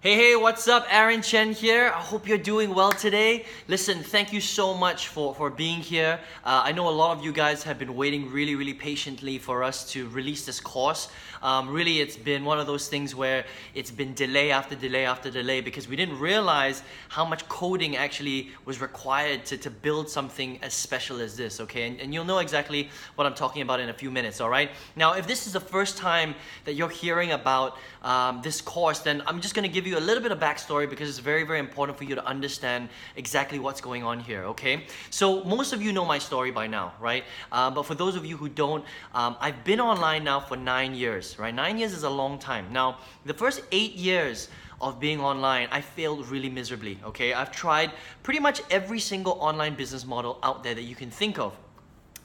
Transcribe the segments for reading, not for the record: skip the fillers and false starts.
Hey, what's up? Aaron Chen here. I hope you're doing well today. Listen, thank you so much for being here. I know a lot of you guys have been waiting really patiently for us to release this course. Really, it's been one of those things where it's been delay after delay after delay because we didn't realize how much coding actually was required to build something as special as this, okay? And you'll know exactly what I'm talking about in a few minutes, all right? Now, if this is the first time that you're hearing about this course, then I'm just going to give you a little bit of backstory because it's very important for you to understand exactly what's going on here, okay? So most of you know my story by now, right? But for those of you who don't, I've been online now for 9 years, right? 9 years is a long time. Now, the first 8 years of being online, I failed really miserably, okay? I've tried pretty much every single online business model out there that you can think of.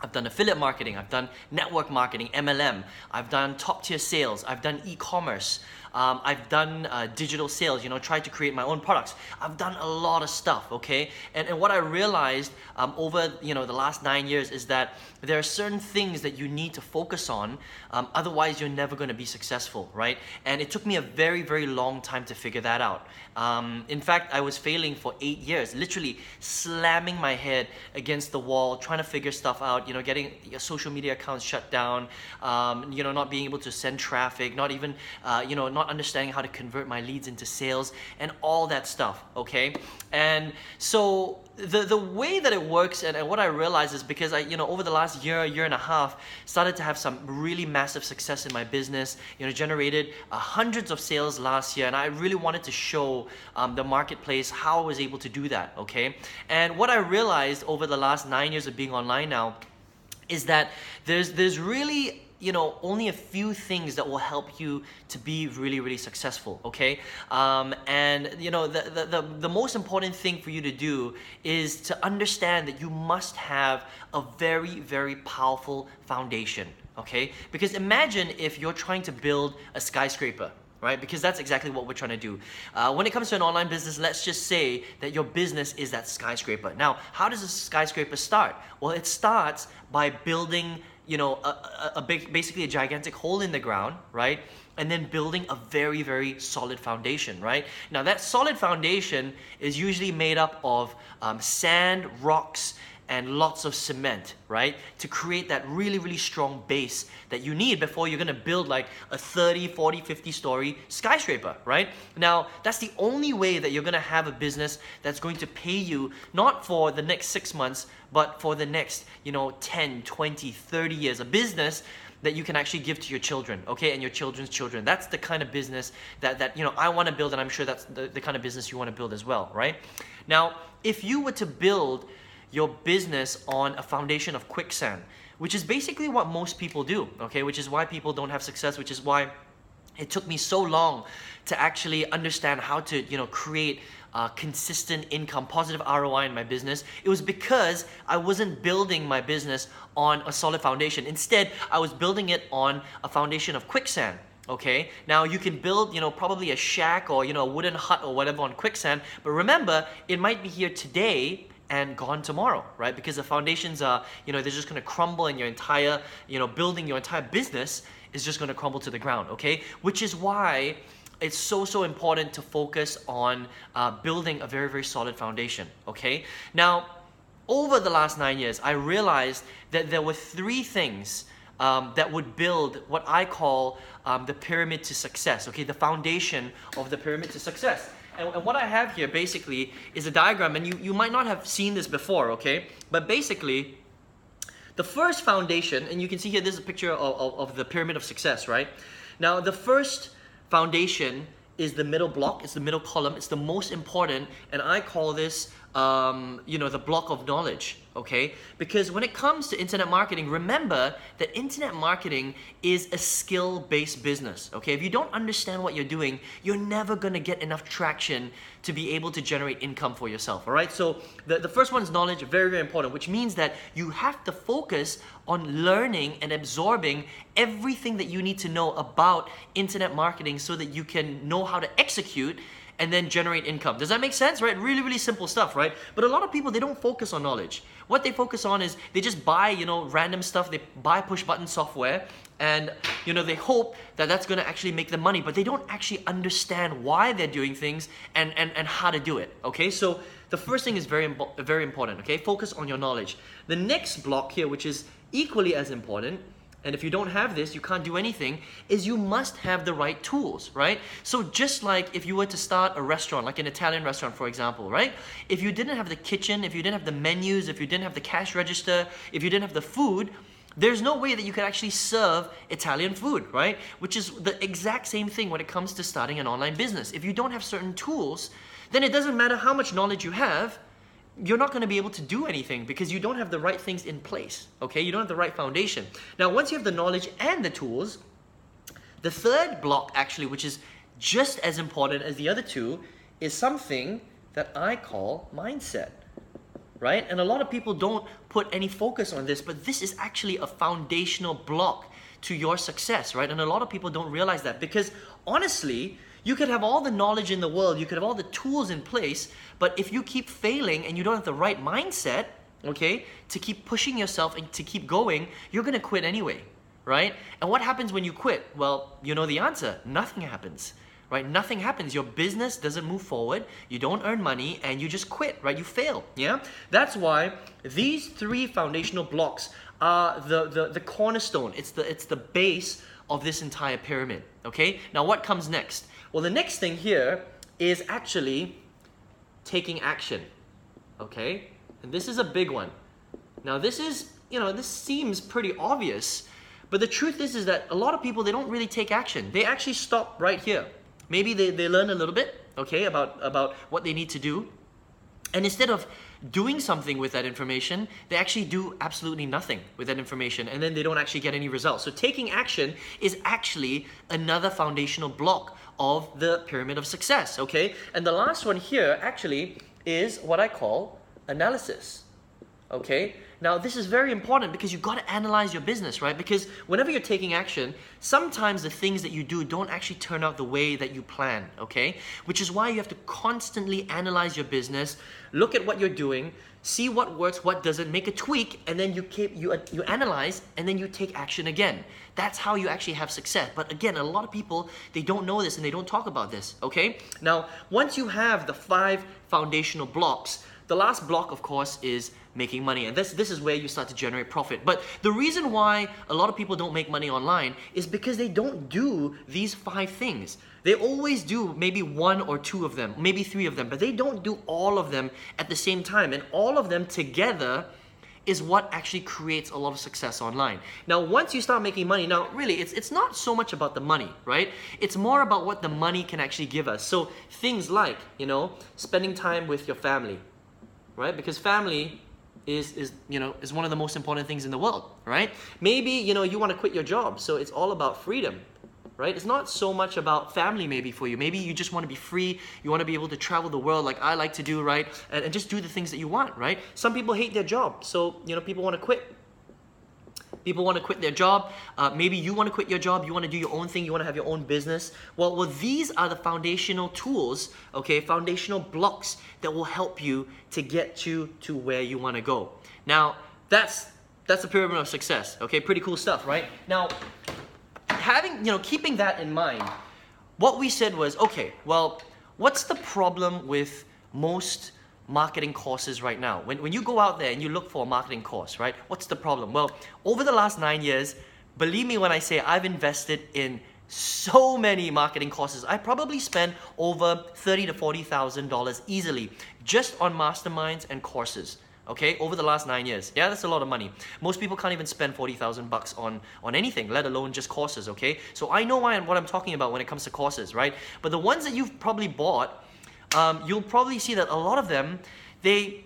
I've done affiliate marketing, I've done network marketing, MLM, I've done top tier sales, I've done e-commerce, I've done digital sales, tried to create my own products. I've done a lot of stuff, okay? And what I realized over the last 9 years is that there are certain things that you need to focus on, otherwise you're never going to be successful, right? And it took me a very long time to figure that out. In fact, I was failing for 8 years, literally slamming my head against the wall, trying to figure stuff out, getting your social media accounts shut down, not being able to send traffic, not even, not understanding how to convert my leads into sales and all that stuff, okay? And so the way that it works and what I realized is because I, over the last year and a half, started to have some really massive success in my business, generated hundreds of sales last year, and I really wanted to show the marketplace how I was able to do that, okay? And what I realized over the last 9 years of being online now is that there's really only a few things that will help you to be really successful, okay? And the most important thing for you to do is to understand that you must have a very powerful foundation, okay? Because imagine if you're trying to build a skyscraper, right? Because that's exactly what we're trying to do. When it comes to an online business, let's just say that your business is that skyscraper. Now, how does a skyscraper start? Well, it starts by building basically a gigantic hole in the ground, right? And then building a very solid foundation, right? Now that solid foundation is usually made up of sand, rocks, and lots of cement, right? To create that really strong base that you need before you're gonna build like a 30, 40, 50 story skyscraper, right? Now, that's the only way that you're gonna have a business that's going to pay you not for the next 6 months, but for the next, 10, 20, 30 years. A business that you can actually give to your children, okay, and your children's children. That's the kind of business that I want to build, and I'm sure that's the kind of business you want to build as well, right? Now, if you were to build your business on a foundation of quicksand, which is basically what most people do, okay, which is why people don't have success, which is why it took me so long to actually understand how to, create consistent income, positive ROI in my business. It was because I wasn't building my business on a solid foundation. Instead, I was building it on a foundation of quicksand. Okay, now you can build, probably a shack or, a wooden hut or whatever on quicksand, but remember, it might be here today and gone tomorrow, right? Because the foundations are, they're just gonna crumble and your entire, building your entire business is just gonna crumble to the ground, okay? Which is why it's so important to focus on building a very solid foundation, okay? Now, over the last 9 years, I realized that there were 3 things that would build what I call the pyramid to success, okay? The foundation of the pyramid to success. And what I have here basically is a diagram, and you might not have seen this before, okay? But basically, the first foundation, and you can see here, this is a picture of the pyramid of success, right? Now, the first foundation is the middle block, it's the middle column, it's the most important, and I call this, the block of knowledge, okay? Because when it comes to internet marketing, remember that internet marketing is a skill-based business, okay? If you don't understand what you're doing, you're never gonna get enough traction to be able to generate income for yourself, all right? So the first one is knowledge, very important, which means that you have to focus on learning and absorbing everything that you need to know about internet marketing so that you can know how to execute and then generate income. Does that make sense, right? Really, really simple stuff, right? But a lot of people, they don't focus on knowledge. What they focus on is they just buy, random stuff. They buy push button software, and they hope that that's going to actually make them money, but they don't actually understand why they're doing things and how to do it. Okay, so the first thing is very important. Okay, focus on your knowledge. The next block here, which is equally as important, and if you don't have this, you can't do anything, is you must have the right tools, right? So just like if you were to start a restaurant, like an Italian restaurant, for example, right? If you didn't have the kitchen, if you didn't have the menus, if you didn't have the cash register, if you didn't have the food, there's no way that you could actually serve Italian food, right? Which is the exact same thing when it comes to starting an online business. If you don't have certain tools, then it doesn't matter how much knowledge you have, you're not going to be able to do anything because you don't have the right things in place, okay? You don't have the right foundation. Now, once you have the knowledge and the tools, the third block actually, which is just as important as the other two, is something that I call mindset, right? And a lot of people don't put any focus on this, but this is actually a foundational block to your success, right? And a lot of people don't realize that because honestly, you could have all the knowledge in the world, you could have all the tools in place, but if you keep failing and you don't have the right mindset, okay, to keep pushing yourself and to keep going, you're gonna quit anyway, right? And what happens when you quit? Well, you know the answer, nothing happens, right? Nothing happens, your business doesn't move forward, you don't earn money, and you just quit, right? You fail, yeah? That's why these three foundational blocks are the cornerstone, it's the base of this entire pyramid, okay? Now what comes next? Well, the next thing here is actually taking action, okay? And this is a big one. Now this is, this seems pretty obvious, but the truth is that a lot of people, they don't really take action. They actually stop right here. Maybe they learn a little bit, okay, about what they need to do. And instead of doing something with that information, they actually do absolutely nothing with that information, and then they don't actually get any results. So taking action is actually another foundational block of the pyramid of success, okay? And the last one here actually is what I call analysis, okay? Now this is very important because you've got to analyze your business, right? Because whenever you're taking action, sometimes the things that you do don't actually turn out the way that you plan, okay? Which is why you have to constantly analyze your business, look at what you're doing, see what works, what doesn't, make a tweak, and then you analyze, and then you take action again. That's how you actually have success. But again, a lot of people, they don't know this and they don't talk about this, okay? Now, once you have the 5 foundational blocks, the last block, of course, is making money. And this is where you start to generate profit. But the reason why a lot of people don't make money online is because they don't do these 5 things. They always do maybe 1 or 2 of them, maybe 3 of them, but they don't do all of them at the same time. And all of them together is what actually creates a lot of success online. Now, once you start making money, now really, it's not so much about the money, right? It's more about what the money can actually give us. So things like, spending time with your family, right? Because family is one of the most important things in the world, right? Maybe, you want to quit your job, so it's all about freedom, right? It's not so much about family maybe for you. Maybe you just want to be free, you want to be able to travel the world like I like to do, right? And just do the things that you want, right? Some people hate their job, so, people want to quit. People want to quit their job. Maybe you want to quit your job. You want to do your own thing. You want to have your own business. Well, these are the foundational tools, okay, foundational blocks that will help you to get you to where you want to go. Now, that's the pyramid of success, okay? Pretty cool stuff, right? Now, keeping that in mind, what we said was, okay, well, what's the problem with most marketing courses right now? When you go out there and you look for a marketing course, right? What's the problem? Well, over the last 9 years, believe me when I say I've invested in so many marketing courses. I probably spent over $30,000 to $40,000 easily just on masterminds and courses. Okay, over the last 9 years. Yeah, that's a lot of money. Most people can't even spend 40,000 bucks on anything, let alone just courses, okay? So I know what I'm talking about when it comes to courses, right? But the ones that you've probably bought, you'll probably see that a lot of them, they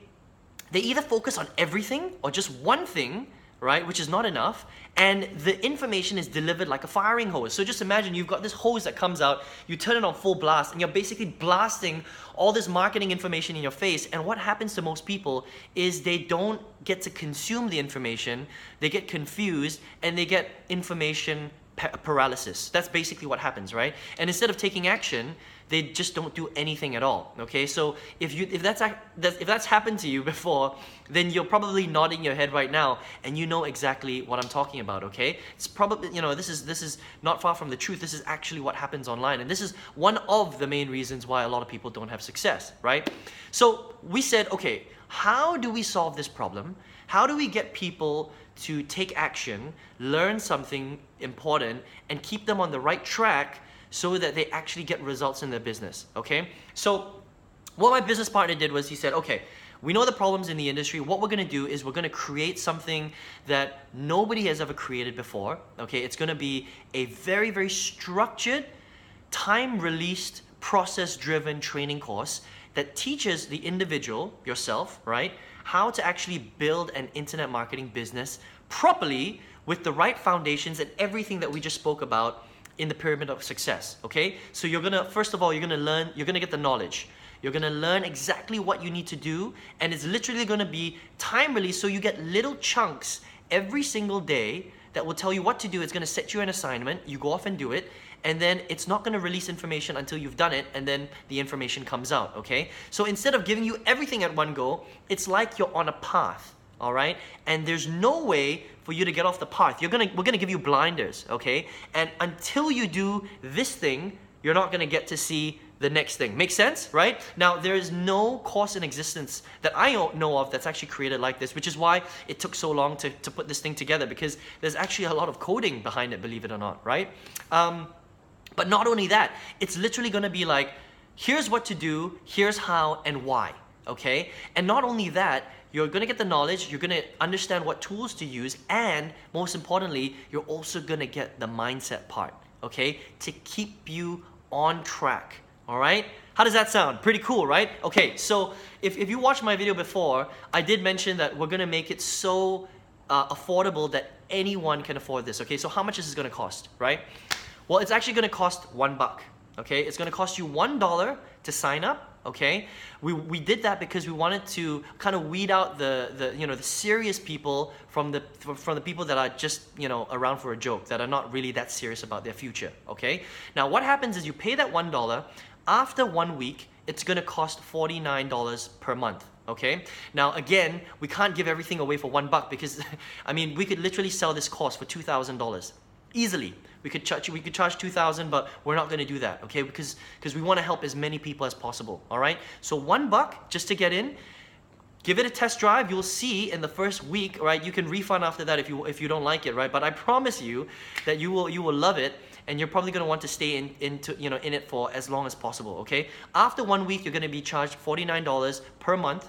either focus on everything or just one thing, right, which is not enough, and the information is delivered like a firing hose. So just imagine you've got this hose that comes out, you turn it on full blast, and you're basically blasting all this marketing information in your face, and what happens to most people is they don't get to consume the information, they get confused, and they get information paralysis. That's basically what happens, right? And instead of taking action, they just don't do anything at all. Okay, so if that's happened to you before, then you're probably nodding your head right now, and you know exactly what I'm talking about. Okay, it's probably, you know, this is not far from the truth. This is actually what happens online, and this is one of the main reasons why a lot of people don't have success, right? So we said, okay, how do we solve this problem? How do we get people to take action, learn something important, and keep them on the right track so that they actually get results in their business, okay? So what my business partner did was he said, okay, we know the problems in the industry. What we're gonna do is we're gonna create something that nobody has ever created before, okay? It's gonna be a very, very structured, time-released, process-driven training course that teaches the individual, yourself, right, how to actually build an internet marketing business properly with the right foundations and everything that we just spoke about in the pyramid of success, okay? So you're gonna, first of all, you're gonna get the knowledge. You're gonna learn exactly what you need to do, and it's literally gonna be time released, so you get little chunks every single day that will tell you what to do. It's gonna set you an assignment, you go off and do it, and then it's not gonna release information until you've done it, and then the information comes out, okay? So instead of giving you everything at one go, it's like you're on a path. All right, and there's no way for you to get off the path. We're gonna give you blinders, okay? And until you do this thing, you're not gonna get to see the next thing. Make sense, right? Now, there is no course in existence that I know of that's actually created like this, which is why it took so long to put this thing together, because there's actually a lot of coding behind it, believe it or not, right? But not only that, it's literally gonna be like, here's what to do, here's how and why, okay? And not only that, you're gonna get the knowledge, you're gonna understand what tools to use, and most importantly, you're also gonna get the mindset part, okay? To keep you on track, all right? How does that sound? Pretty cool, right? Okay, so if you watched my video before, I did mention that we're gonna make it so affordable that anyone can afford this, okay? So how much is this gonna cost, right? Well, it's actually gonna cost $1, okay? It's gonna cost you $1 to sign up. Okay, we did that because we wanted to kind of weed out the serious people from the people that are just, you know, around for a joke, that are not really that serious about their future. Okay, now what happens is you pay that $1. After 1 week, it's gonna cost $49 per month. Okay, now again, we can't give everything away for $1 because I mean, we could literally sell this course for $2,000 easily. We could charge $2,000, but we're not going to do that, okay? Because we want to help as many people as possible. All right. So $1 just to get in. Give it a test drive. You'll see in the first week, right? You can refund after that if you don't like it, right? But I promise you that you will love it, and you're probably going to want to stay in it for as long as possible. Okay. After 1 week, you're going to be charged $49 per month.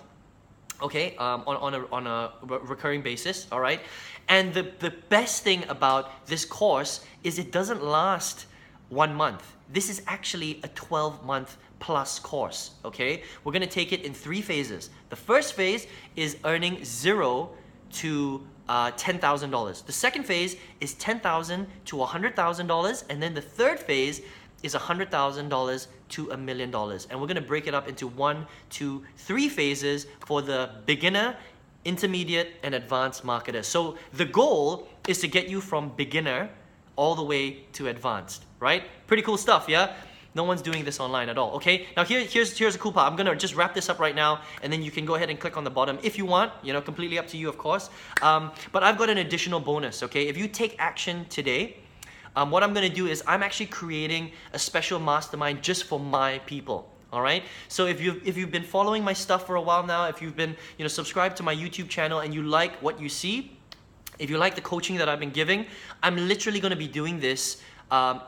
Okay, on a recurring basis, all right? And the best thing about this course is it doesn't last 1 month. This is actually a 12-month plus course, okay? We're gonna take it in 3 phases. The first phase is earning $0 to $10,000. The second phase is $10,000 to $100,000, and then the third phase is $100,000 to $1 million. And we're gonna break it up into 1, 2, 3 phases for the beginner, intermediate, and advanced marketers. So the goal is to get you from beginner all the way to advanced, right? Pretty cool stuff, yeah? No one's doing this online at all, okay? Now here's a cool part. I'm gonna just wrap this up right now, and then you can go ahead and click on the bottom if you want, you know, completely up to you, of course. But I've got an additional bonus, okay? If you take action today, what I'm gonna do is I'm actually creating a special mastermind just for my people. All right. So if you've been following my stuff for a while now, if you've been subscribed to my YouTube channel and you like what you see, if you like the coaching that I've been giving, I'm literally going to be doing this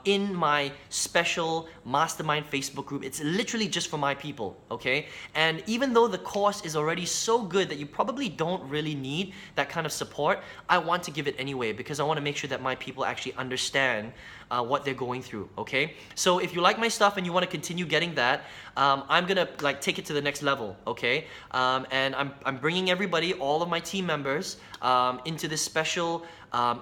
in my special mastermind Facebook group. It's literally just for my people, okay? And even though the course is already so good that you probably don't really need that kind of support, I want to give it anyway because I want to make sure that my people actually understand what they're going through, okay? So if you like my stuff and you want to continue getting that, I'm gonna take it to the next level, okay? And I'm bringing everybody, all of my team members, into this special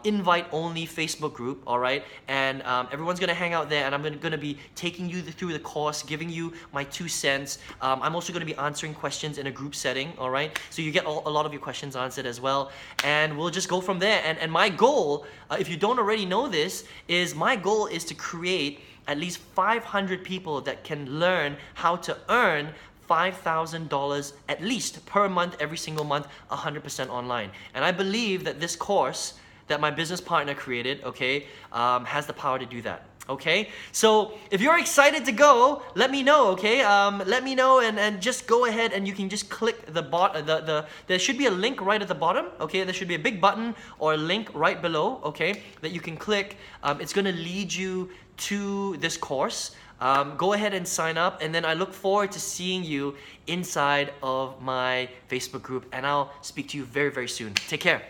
invite-only Facebook group, all right? And everyone's gonna hang out there, and I'm gonna be taking you through the course, giving you my 2 cents. I'm also gonna be answering questions in a group setting, all right? So you get a lot of your questions answered as well, and we'll just go from there. And my goal, if you don't already know this, is my goal is to create at least 500 people that can learn how to earn $5,000 at least per month, every single month, 100% online. And I believe that this course that my business partner created, okay, has the power to do that. Okay, so if you're excited to go, let me know. Okay, let me know, and just go ahead and you can just click there should be a link right at the bottom. Okay, there should be a big button or a link right below. Okay, that you can click. It's gonna lead you to this course. Go ahead and sign up, and then I look forward to seeing you inside of my Facebook group, and I'll speak to you very, very soon. Take care.